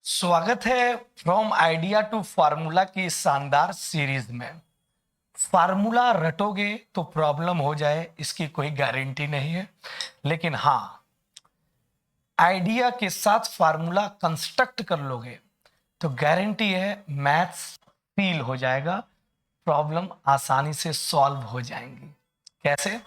स्वागत है from idea to formula की इस शानदार सीरीज में। फार्मूला रटोगे तो प्रॉब्लम हो जाए इसकी कोई गारंटी नहीं है, लेकिन हाँ, आइडिया के साथ फार्मूला कंस्ट्रक्ट कर लोगे तो गारंटी है मैथ्स फील हो जाएगा, प्रॉब्लम आसानी से सॉल्व हो जाएंगी। कैसे?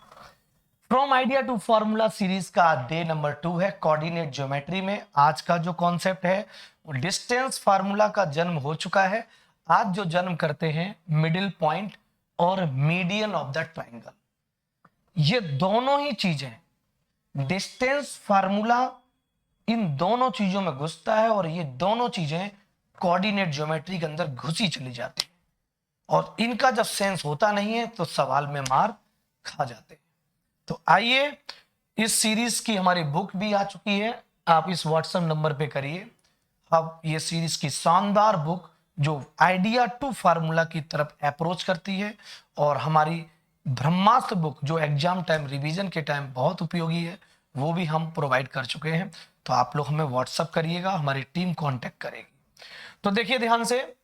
From idea to formula series का डे नंबर 2 है। कोऑर्डिनेट ज्योमेट्री में आज का जो कॉन्सेप्ट है वो डिस्टेंस फार्मूला का जन्म हो चुका है। आज जो जन्म करते हैं मिडिल पॉइंट और मीडियन ऑफ द ट्राइंगल, ये दोनों ही चीजें डिस्टेंस फार्मूला इन दोनों चीजों में घुसता है और ये दोनों चीजें कोऑर्डिनेट ज्योमेट्री के अंदर घुसी चली जाती है और इनका जब सेंस होता नहीं है तो सवाल में मार खा जाते हैं। तो आइए, इस सीरीज की हमारी बुक भी आ चुकी है, आप इस व्हाट्सएप नंबर पे करिए। अब ये सीरीज की शानदार बुक जो आइडिया टू फार्मूला की तरफ अप्रोच करती है और हमारी ब्रह्मास्त्र बुक जो एग्जाम टाइम रिवीजन के टाइम बहुत उपयोगी है, वो भी हम प्रोवाइड कर चुके हैं। तो आप लोग हमें व्हाट्सएप करिएगा, हमारी टीम कांटेक्ट करेगी। तो देखिए ध्यान से,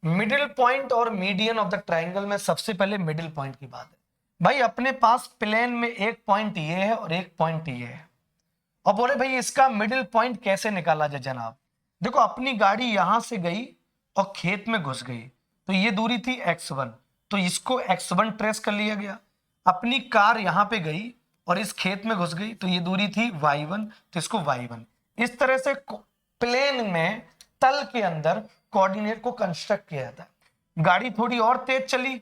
मिडिल पॉइंट और मीडियन ऑफ द ट्राइंगल में सबसे पहले मिडिल पॉइंट की बात है। भाई अपने पास प्लेन में एक पॉइंट ये है और एक पॉइंट ये है, और बोले भाई इसका मिडिल पॉइंट कैसे निकाला जाए जनाब। देखो, अपनी गाड़ी यहां से गई और खेत में घुस गई तो ये दूरी थी x1, तो इसको x1 ट्रेस कर लिया गया। अपनी कार यहां पे गई और इस खेत में घुस गई तो ये दूरी थी y1, तो इसको y1। इस तरह से प्लेन में तल के अंदर कोऑर्डिनेट को कंस्ट्रक्ट किया जाता है। गाड़ी थोड़ी और तेज चली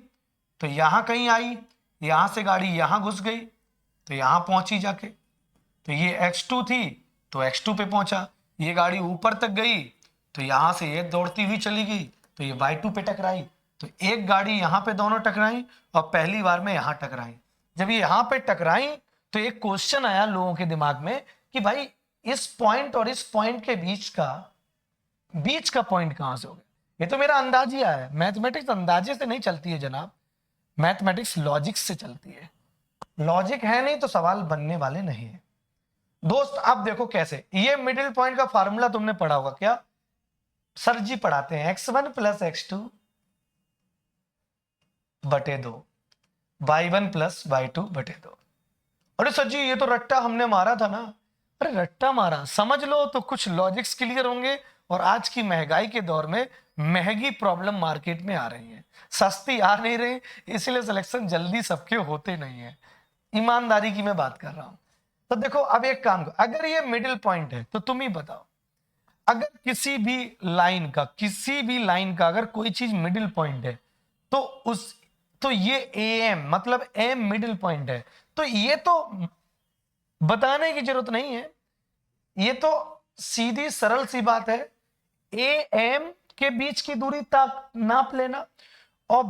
तो यहां कहीं आई, यहां से गाड़ी यहां घुस गई तो यहां पहुंची जाके, तो ये x2 थी तो x2 पे पहुंचा। ये गाड़ी ऊपर तक गई तो यहां से ये दौड़ती हुई चली गई तो ये y2 पे टकराई। तो एक गाड़ी यहां पे दोनों टकराई और पहली बार में यहां टकराई। जब ये यहां पे टकराई तो एक क्वेश्चन आया लोगों के दिमाग में कि भाई इस पॉइंट और इस पॉइंट के बीच का पॉइंट कहां से हो गया। ये तो मेरा अंदाजिया है, मैथमेटिक्स अंदाजे से नहीं चलती है जनाब, मैथमेटिक्स लॉजिक से चलती है। लॉजिक है नहीं तो सवाल बनने वाले नहीं है। दोस्त अब देखो कैसे, ये मिडिल पॉइंट का फार्मूला तुमने पढ़ा होगा क्या? सर जी पढ़ाते हैं x1 प्लस x2 बटे 2, y1 प्लस y2 बटे 2। अरे सर जी ये तो रट्टा हमने मारा था ना। अरे रट्टा मारा समझ लो तो कुछ लॉजिक्स क्लियर होंगे। और आज की महंगाई के दौर में महंगी प्रॉब्लम मार्केट में आ रही है, सस्ती आ नहीं रही, इसलिए सिलेक्शन जल्दी सबके होते नहीं है। ईमानदारी की मैं बात कर रहा हूं। तो देखो अब एक काम करो, अगर ये मिडिल पॉइंट है तो तुम ही बताओ, अगर किसी भी लाइन का अगर कोई चीज मिडिल पॉइंट है तो तो ये एम मतलब एम मिडिल पॉइंट है, तो ये तो बताने की जरूरत नहीं है, ये तो सीधी सरल सी बात है। ए एम के बीच की दूरी नाप लेना और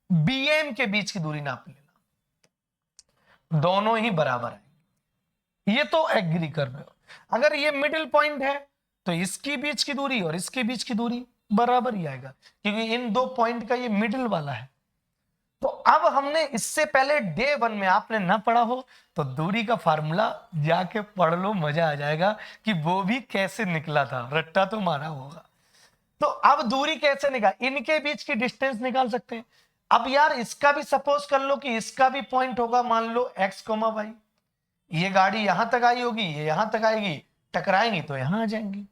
बी एम के बीच की दूरी नाप लेना, दोनों ही बराबर है, ये तो एग्री कर रहे हो। अगर ये मिडिल पॉइंट है तो इसकी बीच की दूरी और इसके बीच की दूरी बराबर ही आएगा, क्योंकि इन दो पॉइंट का ये मिडिल वाला है। तो अब हमने इससे पहले डे 1 में आपने ना पढ़ा हो तो दूरी का फार्मूला जाके पढ़ लो, मजा आ जाएगा कि वो भी कैसे निकला था, रट्टा तो मारा होगा। तो अब दूरी कैसे निकाल, इनके बीच की डिस्टेंस निकाल सकते हैं। अब यार इसका भी सपोज कर लो कि इसका भी पॉइंट होगा, मान लो x, y। ये गाड़ी यहां तक आई होगी, ये यहां तक आएगी, टकराएंगी तो यहां आ जाएंगी।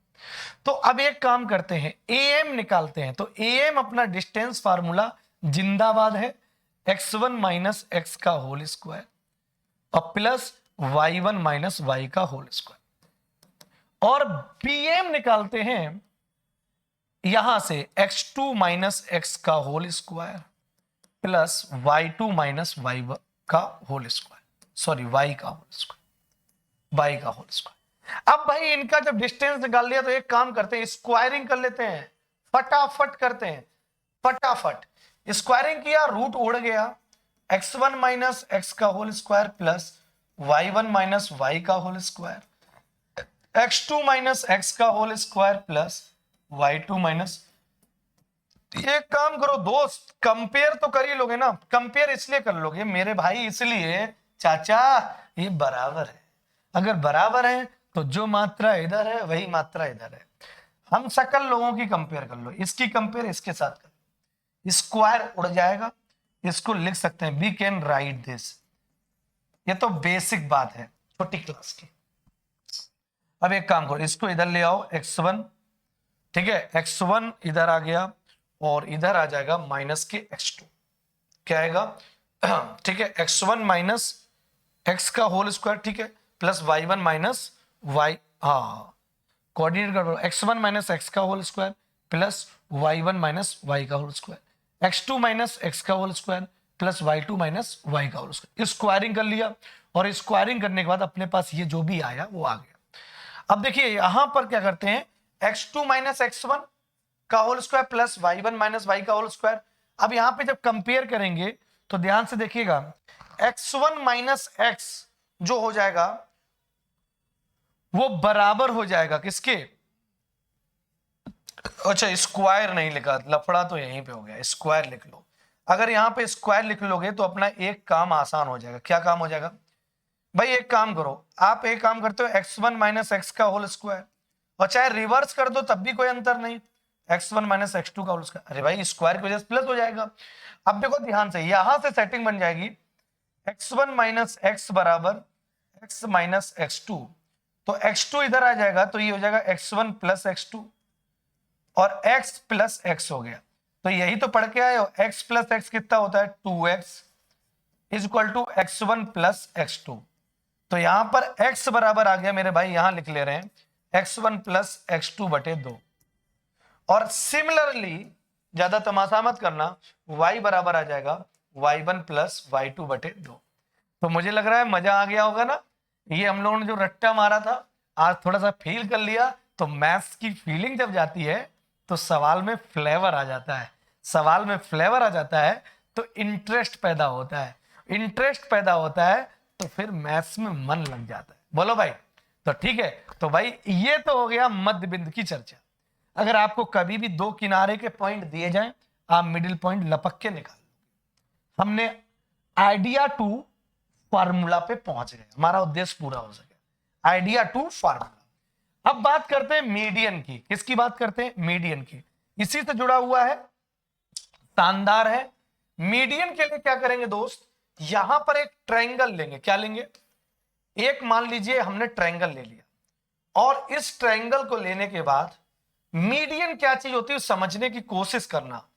तो अब एक काम करते हैं, am निकालते हैं। तो am अपना डिस्टेंस फार्मूला जिंदाबाद है, x1 माइनस एक्स का होल स्क्वायर और प्लस y1 माइनस वाई का होल स्क्वायर। और bm निकालते हैं यहां से x2 माइनस एक्स का whole square plus y2 minus y का होल स्क्वायर, सॉरी y का होल स्क्वायर, y का होल स्क्वायर। अब भाई इनका जब डिस्टेंस निकाल लिया तो एक काम करते हैं, स्क्वायरिंग कर लेते हैं, फटाफट करते हैं, फटाफट स्क्वायरिंग किया, रूट उड़ गया, x1 माइनस एक्स का whole square plus y1 minus y का whole square, x2 minus x का whole square plus y2 minus. एक काम करो दोस्त, कंपेयर तो कर ही लोगे ना। कंपेयर इसलिए कर लोगे मेरे भाई, इसलिए चाचा ये बराबर है। अगर बराबर है तो जो मात्रा इधर है वही मात्रा इधर है। हम सकल लोगों की कंपेयर कर लो, इसकी कंपेयर इसके साथ कर लो, स्क्वायर उड़ जाएगा, इसको लिख सकते हैं वी कैन राइट दिस। ये तो बेसिक बात है छोटी क्लास की। अब एक काम करो, इसको इधर ले आओ x1, ठीक है, x1 इधर आ गया और इधर आ जाएगा माइनस के x2, क्या आएगा ठीक है, x1 माइनस x का होल स्क्वायर, ठीक है, प्लस y1 माइनस y, हाँ कोऑर्डिनेट कर दो, x1 माइनस x का whole square plus y1 minus y का whole square, x2 minus x का whole square plus y2 minus y का होल स्क्वायर, स्क्वायरिंग कर लिया और स्क्वायरिंग करने के बाद अपने पास ये जो भी आया वो आ गया। अब देखिए यहां पर क्या करते हैं, x2 माइनस x1 का whole square plus y1 minus y का होल स्क्वायर। अब यहां पे जब कंपेयर करेंगे तो ध्यान से देखिएगा, x1 माइनस x जो हो जाएगा वो बराबर हो जाएगा किसके, अच्छा स्क्वायर नहीं लिखा, लफड़ा तो यहीं पे हो गया, स्क्वायर लिख लो। अगर यहां पे स्क्वायर लिख लोगे तो अपना एक काम आसान हो जाएगा। क्या काम हो जाएगा भाई, एक काम करो, आप एक काम करते हो x1 माइनस एक्स का होल स्क्वायर, और चाहे रिवर्स कर दो तब भी कोई अंतर नहीं, x1 माइनस x2 का होल स्क्वायर, अरे भाई स्क्वायर की वजह से प्लस हो जाएगा। अब देखो ध्यान से, यहां से सेटिंग बन जाएगी x1 माइनस एक्स बराबर x माइनस x2, तो x2 इधर आ जाएगा तो ये हो जाएगा x1 प्लस x2 और x प्लस x हो गया। तो यही तो पढ़ के आए हो, x प्लस x कितना होता है 2x is equal to x1 plus x2। तो यहां पर x बराबर आ गया मेरे भाई, यहां लिख ले रहे हैं x1 प्लस x2 बटे 2, और सिमिलरली ज्यादा तमाशा मत करना, y बराबर आ जाएगा y1 प्लस y2 बटे 2। तो मुझे लग रहा है मजा आ गया होगा ना, ये हम लोगों ने जो रट्टा मारा था आज थोड़ा सा फील कर लिया। तो मैथ्स की फीलिंग जब जाती है तो सवाल में फ्लेवर आ जाता है, सवाल में फ्लेवर आ जाता है तो इंटरेस्ट पैदा होता है, इंटरेस्ट पैदा होता है तो फिर मैथ्स में मन लग जाता है। बोलो भाई, तो ठीक है। तो भाई ये तो हो गया मध्य बिंदु की चर्चा। अगर आपको कभी भी दो किनारे के पॉइंट दिए जाएं, आप मिडिल पॉइंट लपक के निकाल लो। हमने आइडिया टू फार्मूला पे पहुंच गए, हमारा उद्देश्य पूरा हो सके, आइडिया टू फार्मूला। अब बात करते हैं मीडियन की, किसकी बात करते हैं, मीडियन की, इसी से जुड़ा हुआ है, शानदार है। मीडियन के लिए क्या करेंगे दोस्त, यहां पर एक ट्रायंगल लेंगे, क्या लेंगे, एक मान लीजिए हमने ट्रायंगल ले लिया, और इस ट्रायंगल को लेने के बाद मीडियन क्या चीज होती है समझने की कोशिश करना।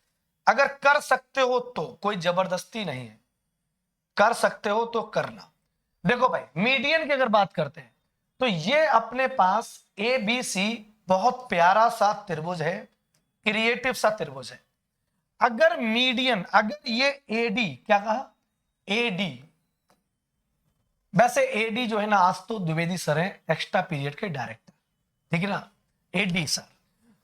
अगर कर सकते हो तो, कोई जबरदस्ती नहीं है, कर सकते हो तो करना। देखो भाई मीडियन की अगर बात करते हैं तो ये अपने पास ए बी सी बहुत प्यारा सा त्रिभुज है, क्रिएटिव सा त्रिभुज है। अगर मीडियन, अगर ये एडी, क्या कहा, एडी, वैसे एडी जो है ना, आज तो द्विवेदी सर है एक्स्ट्रा पीरियड के डायरेक्टर, ठीक है ना, एडी सर।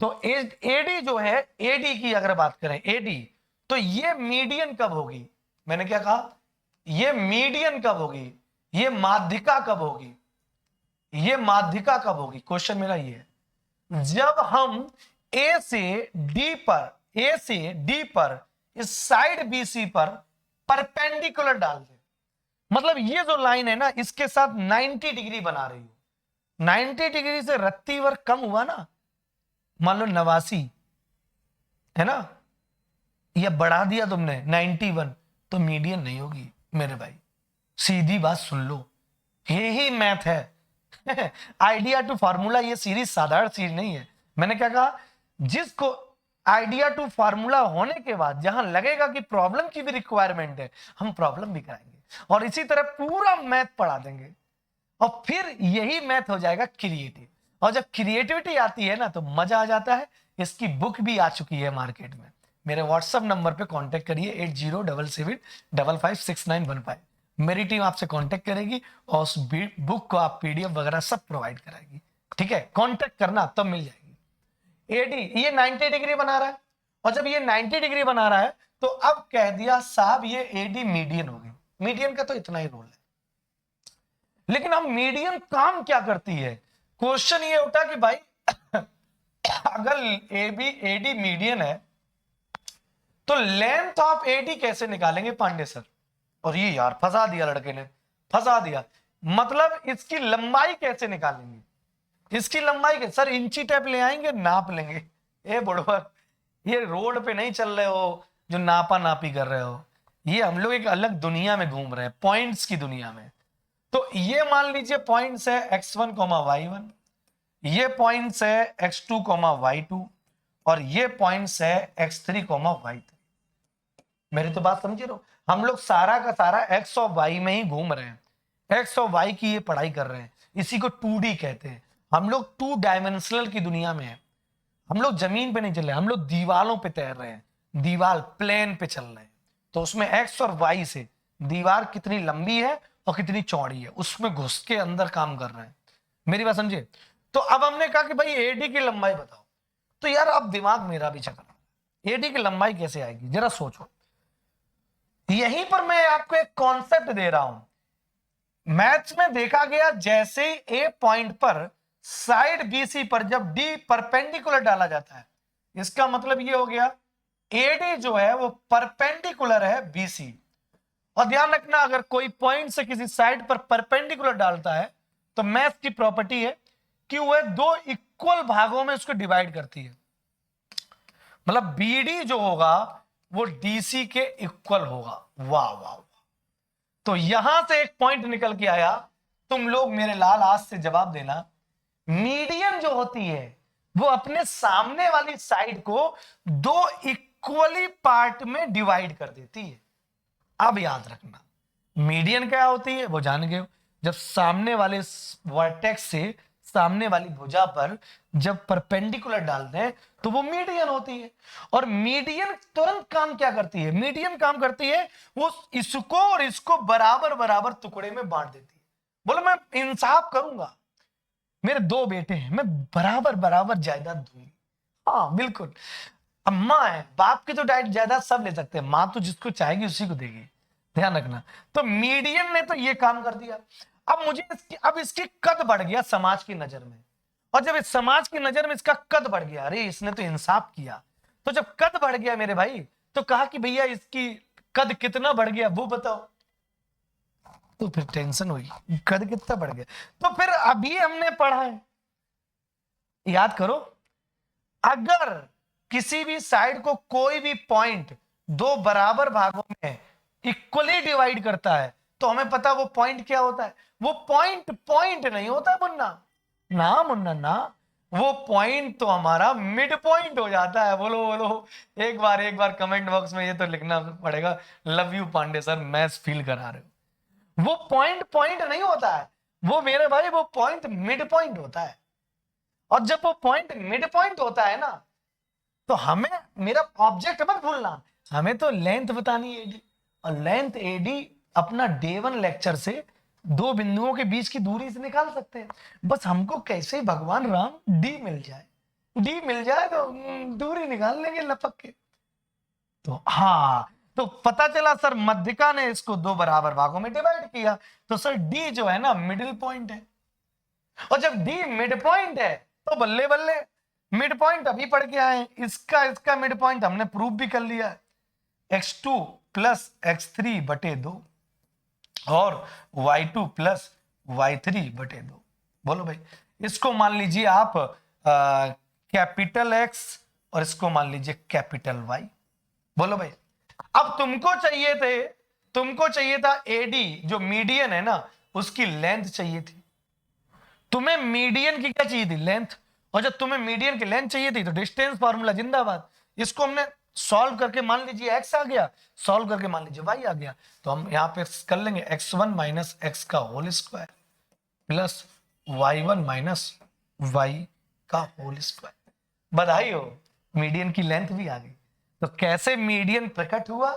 तो एडी जो है, एडी की अगर बात करें, एडी, तो ये मीडियन कब होगी, मैंने क्या कहा, ये मीडियन कब होगी, ये माध्यिका कब होगी, ये माध्यिका कब होगी, क्वेश्चन मेरा ये है, जब हम ए से डी पर, ए से डी पर इस साइड बीसी पर परपेंडिकुलर डाल दे, मतलब ये जो लाइन है ना इसके साथ 90 डिग्री बना रही हो, 90 डिग्री से रत्ती वर्ग कम हुआ ना, मान लो 89 है ना, ये बढ़ा दिया तुमने 91, तो मीडियन नहीं होगी मेरे भाई, सीधी बात सुन लो, ये ही मैथ है। आइडिया टू फार्मूला ये सीरीज साधारण सीरीज नहीं है। मैंने क्या कहा, जिसको आइडिया टू फार्मूला होने के बाद जहां लगेगा कि प्रॉब्लम की भी रिक्वायरमेंट है, हम प्रॉब्लम भी कराएंगे और इसी तरह पूरा मैथ पढ़ा देंगे, और फिर यही मैथ हो जाएगा क्रिएटिव। और जब क्रिएटिविटी आती है ना तो मजा आ जाता है। इसकी बुक भी आ चुकी है मार्केट में, मेरे व्हाट्सएप नंबर पे कांटेक्ट करिए 8077556915, मेरी टीम आपसे कांटेक्ट करेगी और उस बुक को आप पीडीएफ वगैरह सब प्रोवाइड कराएगी, ठीक है, कांटेक्ट करना तब मिल जाएगी। एडी ये 90 डिग्री बना रहा है, और जब ये 90 डिग्री बना रहा है तो अब कह दिया साहब ये एडी मीडियन हो गई, मीडियन का तो इतना ही रोल है। लेकिन अब मीडियन काम क्या करती है, क्वेश्चन ये उठा कि भाई अगर एडी मीडियन है तो लेंथ ऑफ एडी कैसे निकालेंगे पांडे सर, और ये यार फंसा दिया लड़के ने, फंसा दिया, मतलब इसकी लंबाई कैसे निकालेंगे, इसकी लंबाई के सर इंची टेप ले आएंगे, नाप लेंगे। ए बुढ़वा, ये रोड पे नहीं चल रहे हो जो नापा नापी कर रहे हो, ये हम लोग एक अलग दुनिया में घूम रहे हैं, पॉइंट्स की दुनिया में। तो ये मान लीजिए पॉइंट्स है x1, y1, ये पॉइंट्स है x2, y2, और ये पॉइंट्स है x3, y3। मेरी तो बात समझे रहो, हम लोग सारा का सारा x और y में ही घूम रहे हैं, x और y की ये पढ़ाई कर रहे हैं। इसी को 2D कहते हैं। हम लोग 2 डायमेंशनल की दुनिया में है। हम लोग जमीन पे नहीं चल रहे, हम लोग दीवारों पे तैर रहे हैं, दीवार प्लेन पे चल रहे हैं। तो उसमें x और y से दीवार कितनी लंबी है और कितनी चौड़ी है, उसमें घुस के अंदर काम कर रहे हैं। मेरी बात समझे? तो अब हमने कहा कि भाई एडी की लंबाई बताओ। तो यार अब दिमाग मेरा भी चल रहा है, एडी की लंबाई कैसे आएगी, जरा सोचो। यहीं पर मैं आपको एक कॉन्सेप्ट दे रहा हूं। मैथ्स में देखा गया, जैसे ही ए पॉइंट पर साइड बीसी पर जब डी परपेंडिकुलर डाला जाता है, इसका मतलब ये हो गया एडी जो है वो परपेंडिकुलर है बीसी। और ध्यान रखना, अगर कोई पॉइंट से किसी साइड पर परपेंडिकुलर डालता है तो मैथ की प्रॉपर्टी है कि वह 2 इक्वल भागों में उसको डिवाइड करती है। मतलब बीडी जो होगा वो डीसी के इक्वल होगा। वाह वाह वाह। तो यहां से एक पॉइंट निकल के आया, तुम लोग मेरे लाल आज से जवाब देना। मीडियन जो होती है वो अपने सामने वाली साइड को 2 इक्वली पार्ट में डिवाइड कर देती है। अब याद रखना, मीडियन क्या होती है वो जान गए। जब सामने वाले वर्टेक्स से सामने वाली भुजा पर जब परपेंडिकुलर डालते हैं तो वो मीडियन होती है। और मीडियन तुरंत काम क्या करती है? मीडियन काम करती है वो इसको और इसको बराबर बराबर टुकड़े में बांट देती है। बोलो मैं इंसाफ करूंगा, मेरे 2 बेटे हैं, मैं बराबर बराबर जायदाद दूंगी। हाँ बिल्कुल, अम्मा है, बाप की तो जायदाद सब ले सकते हैं, माँ तो जिसको चाहेगी उसी को देगी। ध्यान रखना। तो मीडियन ने तो ये काम कर दिया। अब इसकी कद बढ़ गया समाज की नजर में, और जब इस समाज की नजर में इसका कद बढ़ गया, अरे इसने तो इंसाफ किया। तो जब कद बढ़ गया मेरे भाई, तो कहा कि भैया इसकी कद कितना बढ़ गया वो बताओ। तो फिर टेंशन हुई, कद कितना बढ़ गया। तो फिर अभी हमने पढ़ा है, याद करो, अगर किसी भी साइड को कोई भी पॉइंट 2 बराबर भागों में इक्वली डिवाइड करता है तो हमें पता वो पॉइंट क्या होता है। वो पॉइंट नहीं होता मुन्ना, ना मुन्ना ना, वो पॉइंट तो हमारा मिड पॉइंट हो जाता है। बोलो बोलो एक बार कमेंट बॉक्स में ये तो लिखना पड़ेगा, love you Pandey sir, maths feel करा रहे हो। वो पॉइंट नहीं होता है वो मेरे भाई, वो पॉइंट मिड पॉइंट होता है। और जब वो पॉइंट मिड पॉइंट होता है ना, तो हमें, मेरा ऑब्जेक्ट मत भूलना, हमें तो लेंथ बतानी है एडी। और लेंथ एडी अपना डे 1 लेक्चर से 2 बिंदुओं के बीच की दूरी से निकाल सकते हैं। बस हमको कैसे भगवान राम डी मिल जाए तो दूरी निकाल लेंगे लपक के। तो हाँ, तो पता चला सर मध्यिका ने इसको 2 बराबर भागों में डिवाइड किया, तो सर डी जो है ना मिडिल पॉइंट है। और जब डी मिड पॉइंट है तो बल्ले बल्ले, मिड पॉइंट अभी पढ़ के आए, इसका मिड पॉइंट हमने प्रूव भी कर लिया, x2 प्लस x3 बटे 2 और y2 प्लस y3 बटे 2। बोलो भाई, इसको मान लीजिए आप कैपिटल X और इसको मान लीजिए कैपिटल Y। बोलो भाई, अब तुमको चाहिए था एडी जो मीडियन है ना उसकी लेंथ चाहिए थी। तुम्हें मीडियन की क्या चाहिए थी? लेंथ। और जब तुम्हें मीडियन की लेंथ चाहिए थी तो डिस्टेंस फार्मूला जिंदाबाद। इसको हमने सॉल्व करके मान लीजिए x आ गया, सॉल्व करके मान लीजिए y आ गया, तो हम यहां पे कर लेंगे x1 माइनस x का whole square plus y1 minus y का होल स्क्वायर। बधाई हो, मीडियन की लेंथ भी आ गई। तो कैसे मीडियन प्रकट हुआ,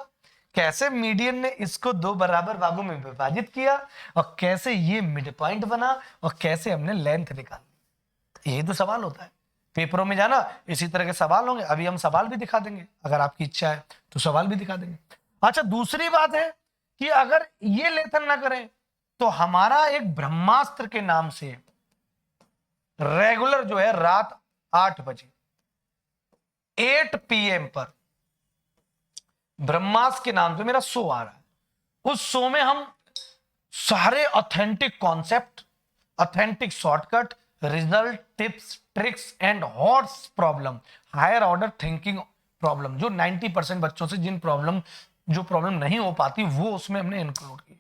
कैसे मीडियन ने इसको 2 बराबर भागों में विभाजित किया, और कैसे ये मिड पॉइंट बना, और कैसे हमने लेंथ निकाली। यही तो सवाल होता है पेपरों में जाना, इसी तरह के सवाल होंगे। अभी हम सवाल भी दिखा देंगे, अगर आपकी इच्छा है तो सवाल भी दिखा देंगे। अच्छा, दूसरी बात है कि अगर ये लेथन ना करें तो हमारा एक ब्रह्मास्त्र के नाम से रेगुलर जो है रात 8 बजे 8 PM पर ब्रह्मास्त्र के नाम से मेरा शो आ रहा है। उस शो में हम सारे authentic concept, authentic shortcut, result, tips, tricks and HOTS problem, higher order thinking problem, जो 90% बच्चों से जो प्रॉब्लम नहीं हो पाती वो उसमें हमने इंक्लूड की।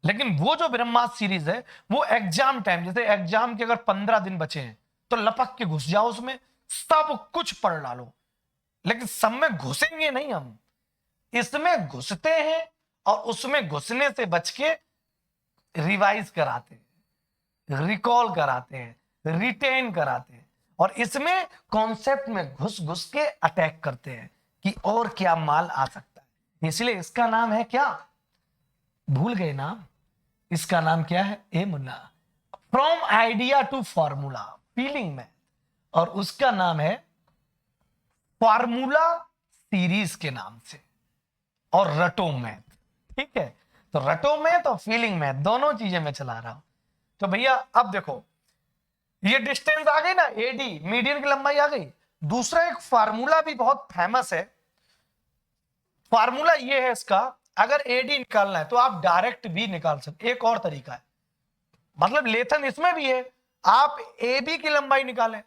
लेकिन वो जो ब्रह्मास्त्र सीरीज है वो एग्जाम टाइम, जैसे एग्जाम के अगर 15 दिन बचे हैं तो लपक के घुस जाओ उसमें, सब कुछ पढ़ डालो। लेकिन सब में घुसेंगे नहीं हम, इसमें घुसते हैं और उसमें घुसने से बच के रिवाइज कराते हैं, रिकॉल कराते हैं, रिटेन कराते हैं, और इसमें कॉन्सेप्ट में घुस घुस के अटैक करते हैं कि और क्या माल आ सकता है। इसलिए इसका नाम है क्या, भूल गए नाम, इसका नाम क्या है, ए Munna, from idea to formula feeling में, और उसका नाम है फॉर्मूला सीरीज के नाम से, और रटो मैथ। ठीक है, तो रटो मैथ और फीलिंग मैथ दोनों चीजें मैं चला रहा हूं। तो भैया अब देखो, ये डिस्टेंस आ गई ना, एडी, मीडियन की लंबाई आ गई। दूसरा एक फार्मूला भी बहुत फेमस है, फार्मूला ये है इसका, अगर एडी निकालना है तो आप डायरेक्ट भी निकाल सकते, एक और तरीका है, मतलब लेथन इसमें भी है, आप ए बी की लंबाई निकालें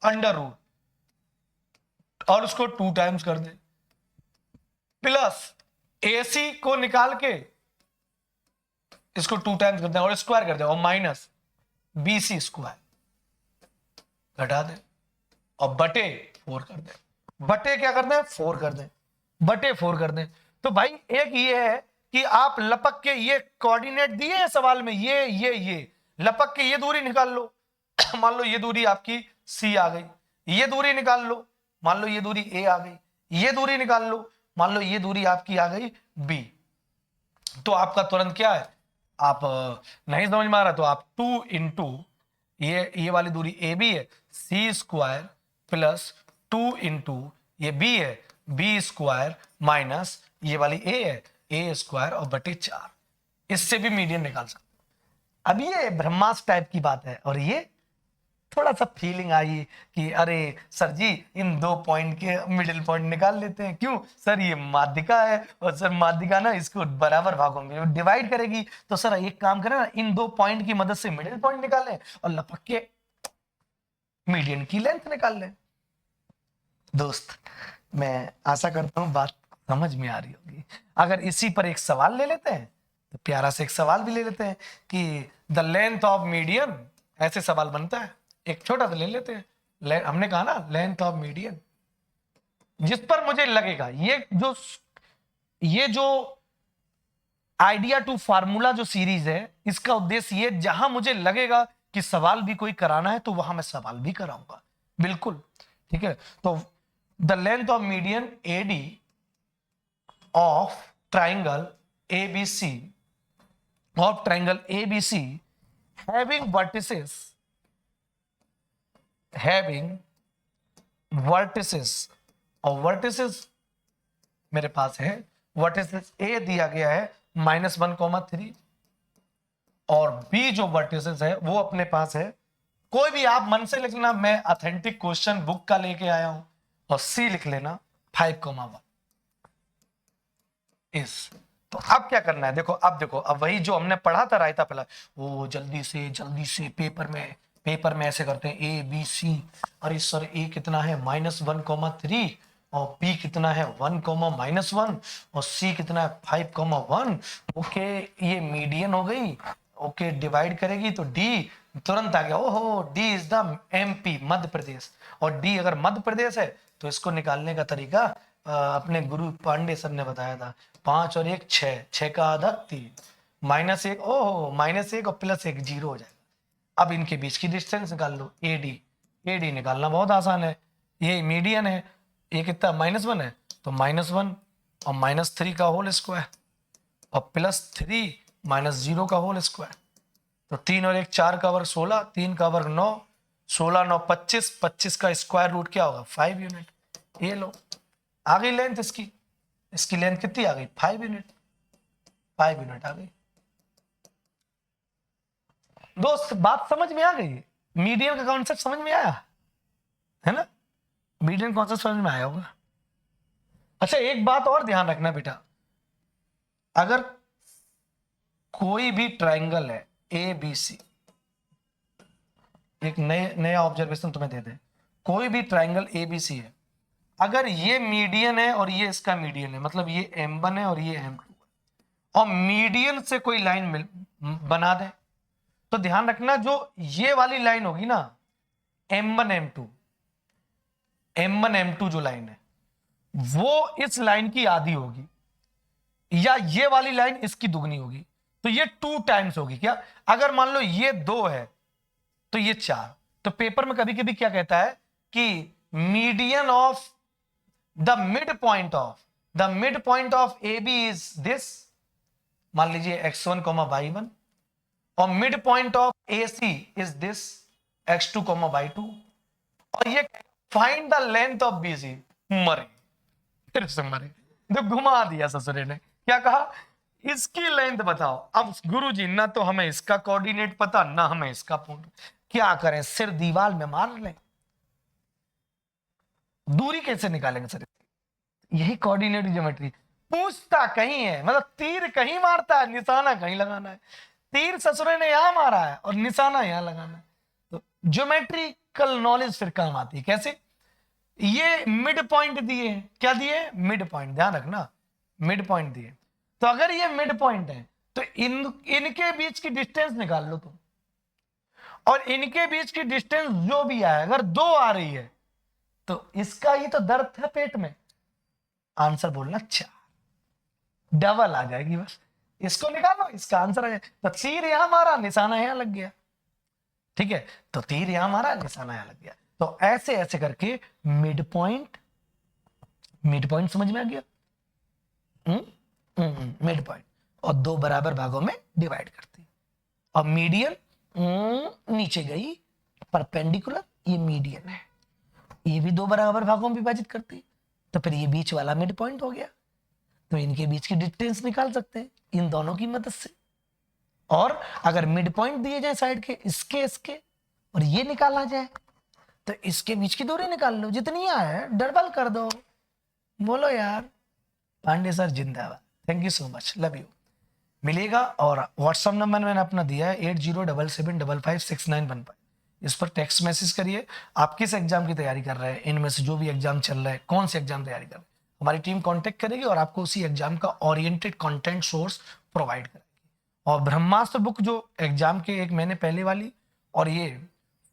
अंडर रूट और उसको 2 टाइम्स कर दें, प्लस AC को निकाल के इसको 2 टाइम्स कर दें और स्क्वायर कर दें, और माइनस BC स्क्वायर घटा दें और बटे 4 कर दें, बटे क्या कर दें, 4 कर दें, बटे 4 कर दें। तो भाई एक ये है कि आप लपक के ये कोऑर्डिनेट दिए हैं सवाल में, ये लपक के ये दूरी निकाल लो मान लो ये दूरी आपकी C आ गई, ये दूरी निकाल लो, मान लो ये दूरी A आ गई, ये दूरी निकाल लो, मान लो ये दूरी आपकी आ गई B। तो आपका तुरंत क्या है, आप नहीं समझ में आ रहा तो आप 2 इंटू ये वाली दूरी AB है, C स्क्वायर प्लस 2 इंटू ये B है, B स्क्वायर माइनस ये वाली A है, A स्क्वायर और बटे 4, इससे भी मीडियन निकाल सकते। अब ये ब्रह्मास्त्र टाइप की बात है, और ये थोड़ा सा फीलिंग आई कि अरे सर जी इन 2 पॉइंट के मिडिल पॉइंट निकाल लेते हैं, क्यों सर ये माध्यिका है, और सर माध्यिका ना इसको बराबर भागों में डिवाइड करेगी, तो सर एक काम करें ना, इन 2 पॉइंट की मदद से मिडिल पॉइंट निकालें और लपक के मीडियन की लेंथ निकाल लें। दोस्त मैं आशा करता हूं बात समझ में आ रही होगी। अगर इसी पर एक सवाल ले लेते हैं, तो प्यारा से एक सवाल भी ले लेते हैं कि द लेंथ ऑफ मीडियन, ऐसे सवाल बनता है, एक छोटा सा ले लेते हैं, हमने कहा ना लेंथ ऑफ मीडियन, जिस पर मुझे लगेगा ये जो आइडिया टू फार्मूला जो सीरीज है, इसका उद्देश्य ये, जहां मुझे लगेगा कि सवाल भी कोई कराना है तो वहां मैं सवाल भी कराऊंगा, बिल्कुल ठीक है। तो the length of median AD of triangle ABC, of triangle ABC having और वर्टिसेस मेरे पास है, वर्टिसेस A दिया गया है -1,3, और B जो वर्टिसेस है वो अपने पास है, कोई भी आप मन से लिखना, मैं ऑथेंटिक क्वेश्चन बुक का लेके आया हूं, और C लिख लेना 5,1 इस। तो अब क्या करना है, देखो अब वही जो हमने पढ़ा था रायता पहला, वो जल्दी से पेपर में ऐसे करते हैं ABC, अरे सर A कितना है -1,3, और B कितना है 1,-1, और C कितना है 5,1। ओके ये मीडियन हो गई, ओके डिवाइड करेगी तो D तुरंत आ गया, ओहो D is the MP Madhya Pradesh, और D अगर मध्य प्रदेश है तो इसको निकालने का तरीका अपने गुरु पांडे सर ने बताया था, 5 और 1 6, 6 का आधा 3, -1, ओहो -1 और +1 0 हो जाएगा। अब इनके बीच की डिस्टेंस निकाल लो, AD निकालना बहुत आसान है, ये मीडियन है, ये कितना -1 है, तो -1 और -3 का होल स्क्वायर और +3 -0 का होल स्क्वायर, तो 3 और 1 4 का वर्ग 16, 3 का वर्ग 9, 16 9 25, 25 का स्क्वायर रूट क्या होगा 5 यूनिट। ये लो आ गई लेंथ, इसकी लेंथ कितनी आ गई 5 यूनिट, 5 यूनिट आ गई। दोस्त बात समझ में आ गई, मीडियन का कॉन्सेप्ट समझ में आया है ना, मीडियन कॉन्सेप्ट समझ में आया होगा। अच्छा एक बात और ध्यान रखना बेटा, अगर कोई भी ट्राइंगल है ABC एक नया ऑब्जर्वेशन तुम्हें दे दे, कोई भी ट्राइंगल एबीसी है, अगर ये मीडियन है और ये इसका मीडियन है, मतलब ये M1 है और ये M2 है, और मीडियन से कोई लाइन बना दे, तो ध्यान रखना जो ये वाली लाइन होगी ना, M1 M2 जो लाइन है वो इस लाइन की आधी होगी, या ये वाली लाइन इसकी दुगनी होगी, तो ये 2 टाइम्स होगी। क्या, अगर मान लो ये 2 है तो ये 4। तो पेपर में कभी कभी क्या कहता है कि median of the mid point of A B is this, मान लीजिए x1, y1, और mid point of A C is this x2, y2, और ये find the length of B C. मरे, फिर से मरे, तो घुमा दिया ससुरे ने, क्या कहा, इसकी लेंथ बताओ। अब गुरुजी ना तो हमें इसका कोऑर्डिनेट पता, ना हमें इसका पॉइंट, क्या करें, सिर दीवार में मार लें, दूरी कैसे निकालेंगे सर, यही कोऑर्डिनेट ज्योमेट्री। पूछता कहीं है, मतलब तीर कहीं मारता है, निशाना कहीं लगाना है। तीर ससुरे ने यहां मारा है और निशाना यहां लगाना है, तो ज्योमेट्रिकल नॉलेज फिर काम आती है। कैसे, ये मिड पॉइंट दिए, क्या दिए, मिड पॉइंट, ध्यान रखना, मिड पॉइंट दिए, तो अगर ये मिड पॉइंट है तो इनके बीच की डिस्टेंस निकाल लो तुम, और इनके बीच की डिस्टेंस जो भी आए, अगर 2 आ रही है तो इसका ही तो दर्द है पेट में, आंसर बोलना 4, डबल आ जाएगी बस, इसको निकालो, इसका आंसर आ जाएगा। तो तीर यहां मारा, निशाना यहां लग गया, ठीक है, तो तीर यहां मारा, निशाना यहां लग गया। तो ऐसे ऐसे करके मिड पॉइंट समझ में आ गया, मिड पॉइंट, और 2 बराबर भागों में डिवाइड करती, और मीडियन नीचे गई, परपेंडिकुलर, ये मीडियन है, ये भी 2 बराबर भागों में विभाजित करती, तो फिर ये बीच वाला मिड पॉइंट हो गया। तो इनके बीच की डिस्टेंस निकाल सकते हैं इन दोनों की मदद से, और अगर मिड पॉइंट दिए जाए साइड के, इसके और ये निकाला जाए, तो इसके बीच की दूरी निकाल लो, जितनी है डबल कर दो। बोलो यार, पांडे सर जिंदाबाद, thank you so much, love you. मिलेगा, और व्हाट्सएप नंबर मैंने अपना दिया है 8077556915, इस पर टेक्स्ट मैसेज करिए। आप किस एग्जाम की तैयारी कर रहे हैं, इनमें से जो भी एग्जाम चल रहा है, कौन से एग्जाम तैयारी कर रहे हैं, हमारी टीम कांटेक्ट करेगी और आपको उसी एग्जाम का ओरिएंटेड कंटेंट सोर्स प्रोवाइड करेगी। और ब्रह्मास्त्र बुक जो एग्जाम के एक महीने पहले वाली, और ये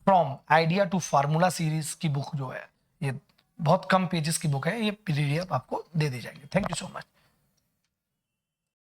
from idea to formula series की बुक जो है, ये बहुत कम पेजेस की बुक है, ये PDF आपको दे दी जाएगी। Thank you so much.